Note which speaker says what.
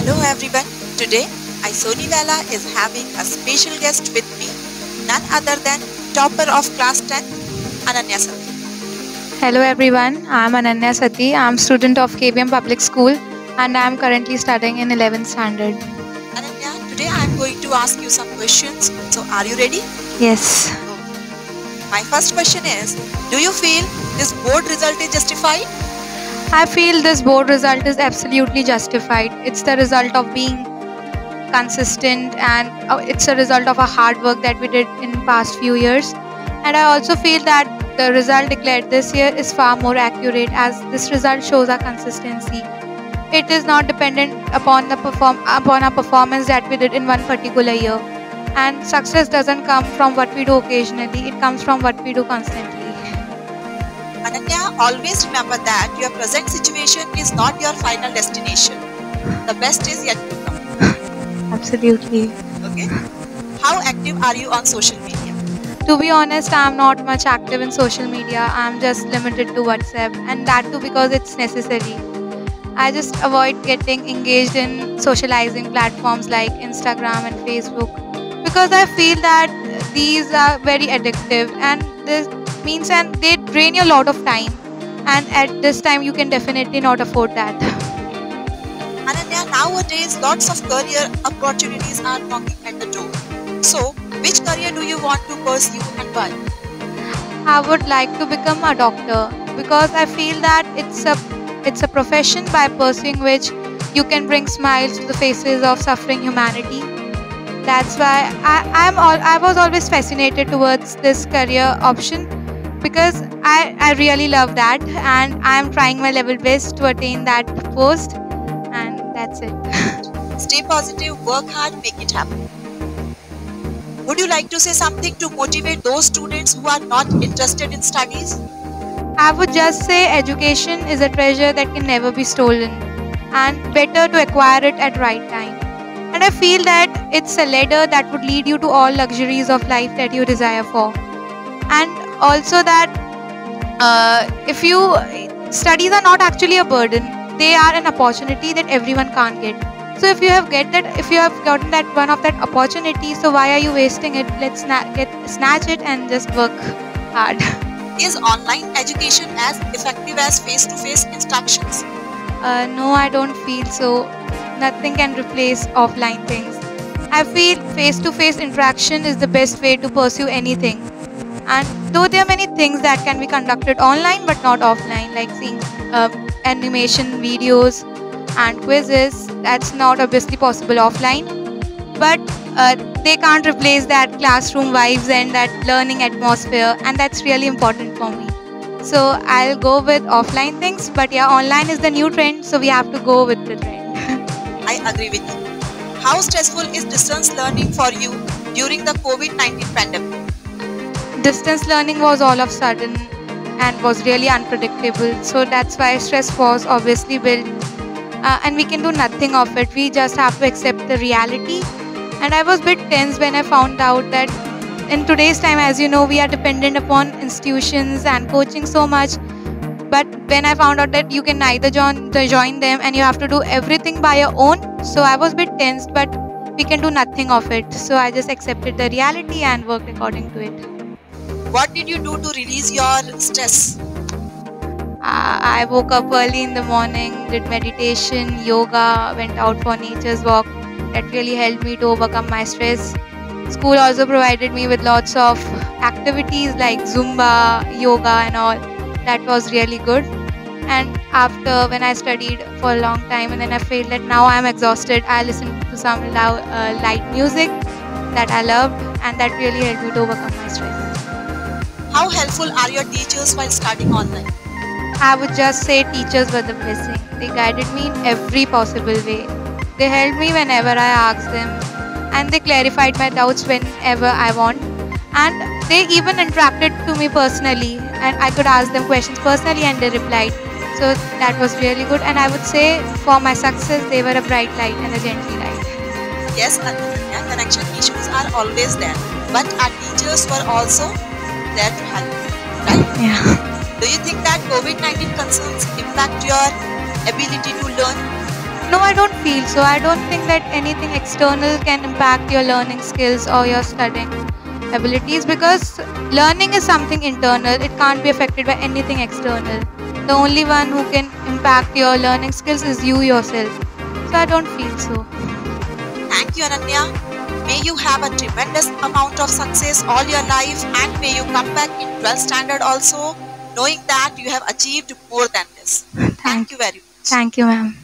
Speaker 1: Hello everyone. Today, Isoniwala is having a special guest with me, none other than topper of class 10, Ananya Sati.
Speaker 2: Hello everyone, I'm Ananya Sati. I'm student of KBM Public School and I'm currently studying in 11th standard.
Speaker 1: Ananya, today I'm going to ask you some questions. So, are you ready?
Speaker 2: Yes.
Speaker 1: My first question is, do you feel this board result is justified?
Speaker 2: I feel this board result is absolutely justified. It's the result of being consistent and it's a result of a hard work that we did in past few years. And I also feel that the result declared this year is far more accurate as this result shows our consistency. It is not dependent upon our performance that we did in one particular year. And success doesn't come from what we do occasionally, it comes from what we do constantly.
Speaker 1: Ananya, always remember that your present situation is not your final destination. The best is yet to come.
Speaker 2: Absolutely.
Speaker 1: Okay. How active are you on social media?
Speaker 2: To be honest, I'm not much active in social media. I'm just limited to WhatsApp, and that too because it's necessary. I just avoid getting engaged in socializing platforms like Instagram and Facebook because I feel that these are very addictive and they drain you a lot of time, and at this time you can definitely not afford that.
Speaker 1: Ananya, nowadays lots of career opportunities are knocking at the door. So, which career do you want to pursue and why?
Speaker 2: I would like to become a doctor because I feel that it's a profession by pursuing which you can bring smiles to the faces of suffering humanity. That's why I was always fascinated towards this career option because I really love that and I'm trying my level best to attain that post, and that's it.
Speaker 1: Stay positive, work hard, make it happen. Would you like to say something to motivate those students who are not interested in studies?
Speaker 2: I would just say education is a treasure that can never be stolen and better to acquire it at right time. And I feel that it's a ladder that would lead you to all luxuries of life that you desire for. And also that if you studies are not actually a burden, they are an opportunity that everyone can't get. So if you have gotten that one of that opportunity, so why are you wasting it? Let's snatch it and just work hard.
Speaker 1: Is online education as effective as face-to-face instructions?
Speaker 2: No, I don't feel so. Nothing can replace offline things. I feel face-to-face interaction is the best way to pursue anything. And though there are many things that can be conducted online but not offline, like seeing animation videos and quizzes, that's not obviously possible offline. But they can't replace that classroom vibes and that learning atmosphere, and that's really important for me. So I'll go with offline things, but yeah, online is the new trend, so we have to go with the trend.
Speaker 1: I agree with you. How stressful is distance learning for you during the COVID-19 pandemic?
Speaker 2: Distance learning was all of sudden and was really unpredictable, so that's why stress was obviously built, and we can do nothing of it. We just have to accept the reality. And I was a bit tense when I found out that in today's time, as you know, we are dependent upon institutions and coaching so much. But when I found out that you can neither join them and you have to do everything by your own, so I was a bit tense, but we can do nothing of it. So I just accepted the reality and worked according to it.
Speaker 1: What did you do to release your stress?
Speaker 2: I woke up early in the morning, did meditation, yoga, went out for nature's walk. That really helped me to overcome my stress. School also provided me with lots of activities like Zumba, yoga and all. That was really good. And after when I studied for a long time and then I felt that now I am exhausted, I listened to some light music that I loved, and that really helped me to overcome my stress.
Speaker 1: How helpful are your teachers while studying online?
Speaker 2: I would just say teachers were the blessing. They guided me in every possible way. They helped me whenever I asked them, and they clarified my doubts whenever I want. And they even interacted to me personally, and I could ask them questions personally and they replied. So that was really good, and I would say for my success, they were a bright light and a gentle light.
Speaker 1: Yes, Ananya, connection issues are always there, but our teachers were also there to help, right?
Speaker 2: Yeah.
Speaker 1: Do you think that COVID-19 concerns impact your ability to learn?
Speaker 2: No, I don't feel so. I don't think that anything external can impact your learning skills or your studying abilities, because learning is something internal. It can't be affected by anything external. The only one who can impact your learning skills is you yourself. So I don't feel so.
Speaker 1: Thank you, Ananya. May you have a tremendous amount of success all your life, and may you come back in 12th standard also, knowing that you have achieved more than this. Thank you very much.
Speaker 2: Thank you, ma'am.